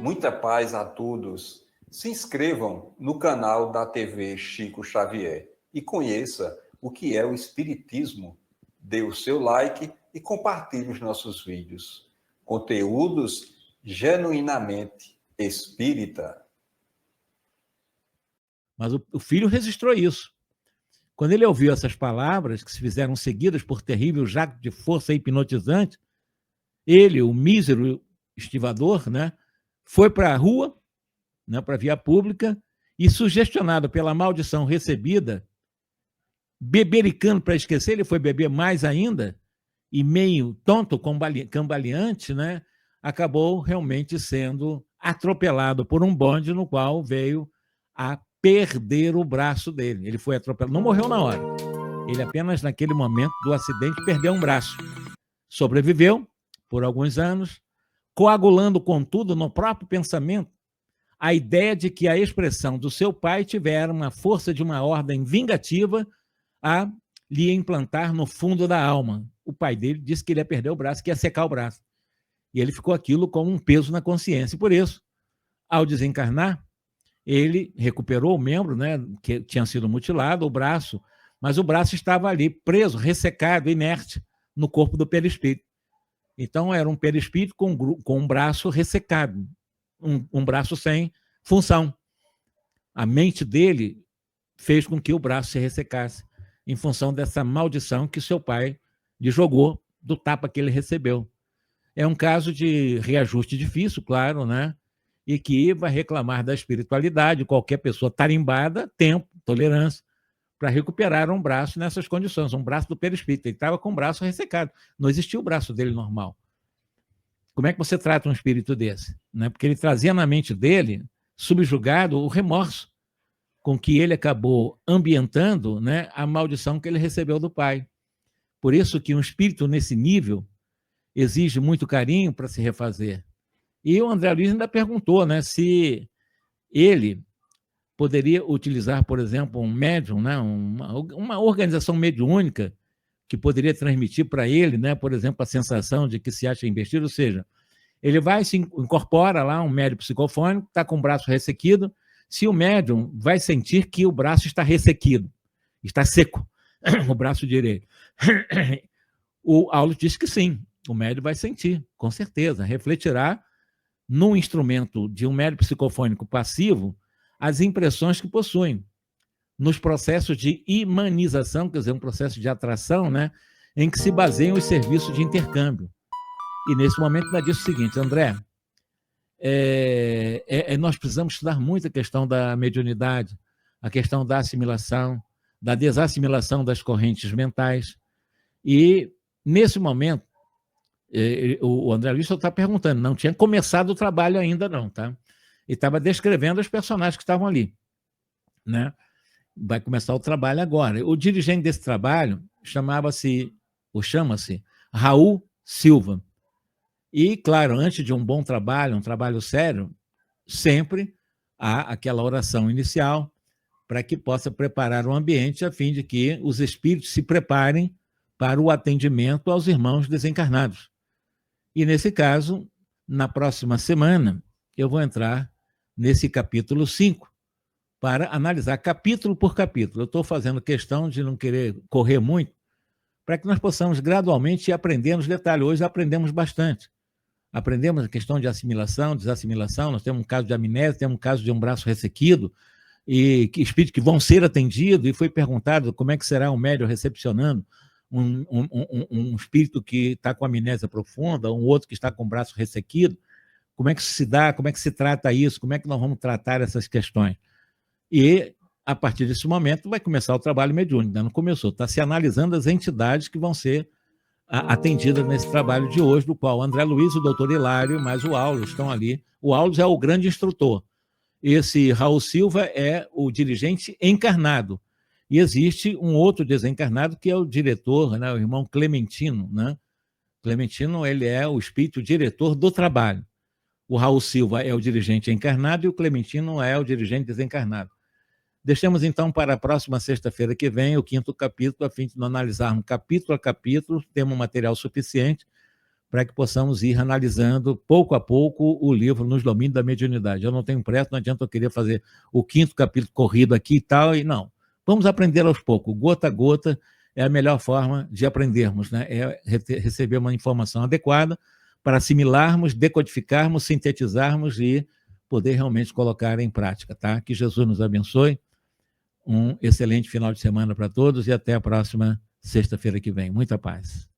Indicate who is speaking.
Speaker 1: Muita paz a todos. Se inscrevam no canal da TV Chico Xavier e conheça o que é o Espiritismo. Dê o seu like e compartilhe os nossos vídeos. Conteúdos genuinamente espírita.
Speaker 2: Mas o filho registrou isso. Quando ele ouviu essas palavras, que se fizeram seguidas por terrível jacto de força hipnotizante, ele, o mísero estivador, né, foi para a rua, né, para a via pública, e, sugestionado pela maldição recebida, bebericando para esquecer, ele foi beber mais ainda, e meio tonto, cambaleante, né, acabou realmente sendo atropelado por um bonde no qual veio a perder o braço dele. Ele foi atropelado, não morreu na hora. Ele apenas, naquele momento do acidente, perdeu um braço. Sobreviveu por alguns anos, coagulando, contudo, no próprio pensamento, a ideia de que a expressão do seu pai tivera uma força de uma ordem vingativa a lhe implantar no fundo da alma. O pai dele disse que ele ia perder o braço, que ia secar o braço. E ele ficou aquilo como um peso na consciência. E por isso, ao desencarnar, ele recuperou o membro, né, que tinha sido mutilado, o braço, mas o braço estava ali, preso, ressecado, inerte, no corpo do perispírito. Então, era um perispírito com um braço ressecado, um braço sem função. A mente dele fez com que o braço se ressecasse, em função dessa maldição que seu pai lhe jogou do tapa que ele recebeu. É um caso de reajuste difícil, claro, né? E que vai reclamar da espiritualidade, qualquer pessoa tarimbada, tempo, tolerância, para recuperar um braço nessas condições, um braço do perispírito. Ele estava com o braço ressecado, não existia o braço dele normal. Como é que você trata um espírito desse? Né? Porque ele trazia na mente dele, subjugado, o remorso com que ele acabou ambientando, né, a maldição que ele recebeu do pai. Por isso que um espírito nesse nível exige muito carinho para se refazer. E o André Luiz ainda perguntou, né, se ele poderia utilizar, por exemplo, um médium, né, uma organização mediúnica que poderia transmitir para ele, né, por exemplo, a sensação de que se acha investido, ou seja, ele vai, se incorpora lá, um médium psicofônico, está com o braço ressequido, se o médium vai sentir que o braço está ressequido, está seco, o braço direito. O Aulo disse que sim, o médium vai sentir, com certeza, refletirá num instrumento de um médium psicofônico passivo as impressões que possuem, nos processos de imanização, quer dizer, um processo de atração, né, em que se baseiam os serviços de intercâmbio. E nesse momento ainda disse o seguinte, André, nós precisamos estudar muito a questão da mediunidade, a questão da assimilação, da desassimilação das correntes mentais. E, nesse momento, o André Luiz só está perguntando, não tinha começado o trabalho ainda não, tá? E estava descrevendo os personagens que estavam ali, né? Vai começar o trabalho agora. O dirigente desse trabalho chama-se Raul Silva. E, claro, antes de um bom trabalho, um trabalho sério, sempre há aquela oração inicial para que possa preparar o ambiente a fim de que os espíritos se preparem para o atendimento aos irmãos desencarnados. E, nesse caso, na próxima semana, eu vou entrar nesse capítulo 5 para analisar capítulo por capítulo. Eu estou fazendo questão de não querer correr muito para que nós possamos gradualmente ir aprendendo os detalhes. Hoje aprendemos bastante. Aprendemos a questão de assimilação, desassimilação, nós temos um caso de amnésia, temos um caso de um braço ressequido, e espíritos que vão ser atendidos, e foi perguntado como é que será um médium recepcionando um espírito que está com amnésia profunda, um outro que está com o braço ressequido, como é que se dá, como é que se trata isso, como é que nós vamos tratar essas questões. E, a partir desse momento, vai começar o trabalho mediúnico, ainda não começou, está se analisando as entidades que vão ser atendidas nesse trabalho de hoje, do qual o André Luiz, o doutor Hilário, mais o Aulo estão ali. O Aulo é o grande instrutor. Esse Raul Silva é o dirigente encarnado. E existe um outro desencarnado que é o diretor, né, o irmão Clementino. Né? Clementino, ele é o espírito diretor do trabalho. O Raul Silva é o dirigente encarnado e o Clementino é o dirigente desencarnado. Deixemos, então, para a próxima sexta-feira que vem o 5º capítulo, a fim de não analisarmos capítulo a capítulo, temos material suficiente para que possamos ir analisando, pouco a pouco, o livro Nos Domínios da Mediunidade. Eu não tenho pressa, não adianta eu querer fazer o 5º capítulo corrido aqui e tal, e não. Vamos aprender aos poucos, gota a gota, é a melhor forma de aprendermos, né? É receber uma informação adequada para assimilarmos, decodificarmos, sintetizarmos e poder realmente colocar em prática, tá? Que Jesus nos abençoe. Um excelente final de semana para todos e até a próxima sexta-feira que vem. Muita paz.